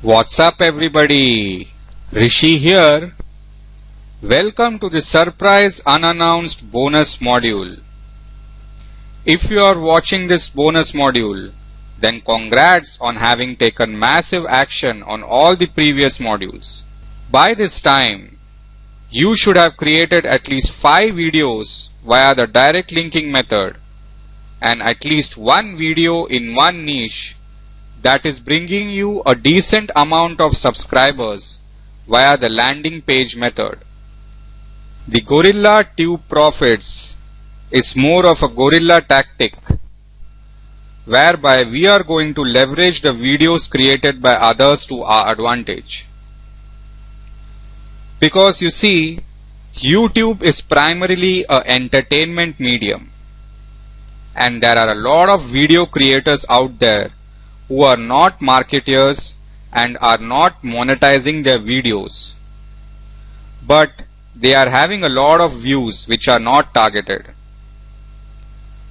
What's up everybody? Rishi here. Welcome to the surprise unannounced bonus module. If you are watching this bonus module, then congrats on having taken massive action on all the previous modules. By this time, you should have created at least 5 videos via the direct linking method and at least one video in one niche that is bringing you a decent amount of subscribers via the landing page method. The Gorilla Tube Profits is more of a guerrilla tactic whereby we are going to leverage the videos created by others to our advantage. Because you see, YouTube is primarily an entertainment medium, and there are a lot of video creators out there who are not marketers and are not monetizing their videos, but they are having a lot of views which are not targeted.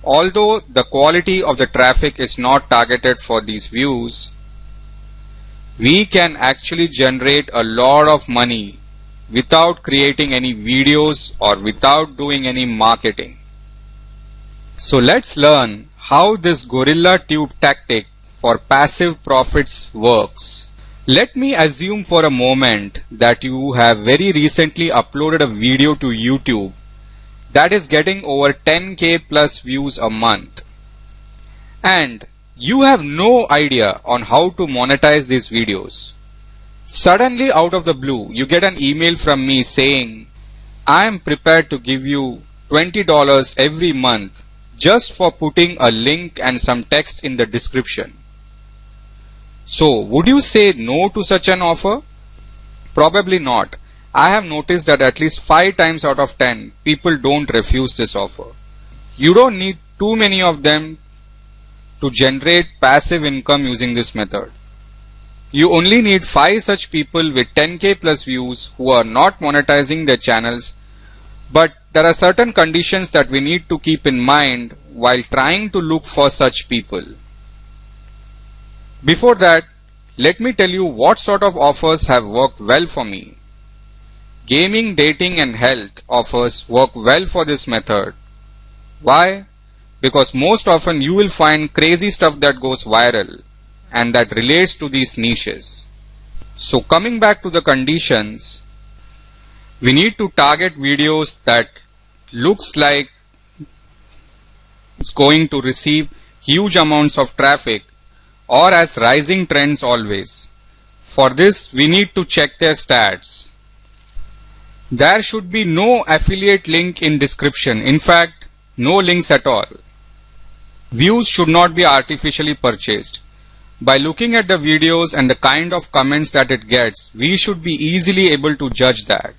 Although the quality of the traffic is not targeted for these views, we can actually generate a lot of money without creating any videos or without doing any marketing. So let's learn how this Gorilla Tube tactic for passive profits works. Let me assume for a moment that you have very recently uploaded a video to YouTube that is getting over 10k plus views a month, and you have no idea on how to monetize these videos. Suddenly out of the blue you get an email from me saying, I am prepared to give you $20 every month just for putting a link and some text in the description. So would you say no to such an offer? Probably not. I have noticed that at least 5 times out of 10 people don't refuse this offer. You don't need too many of them to generate passive income using this method. You only need 5 such people with 10k plus views who are not monetizing their channels, but there are certain conditions that we need to keep in mind while trying to look for such people. Before that, let me tell you what sort of offers have worked well for me. Gaming, dating and health offers work well for this method. Why? Because most often you will find crazy stuff that goes viral and that relates to these niches. So coming back to the conditions, we need to target videos that looks like it's going to receive huge amounts of traffic or as rising trends always. For this we need to check their stats. There should be no affiliate link in description. In fact, no links at all. Views should not be artificially purchased. By looking at the videos and the kind of comments that it gets, we should be easily able to judge that.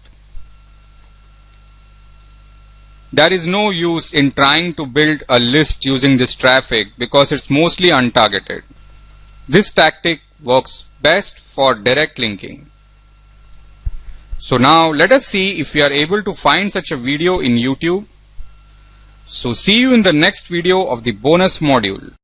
There is no use in trying to build a list using this traffic because it's mostly untargeted. This tactic works best for direct linking. So now let us see if we are able to find such a video in YouTube. So see you in the next video of the bonus module.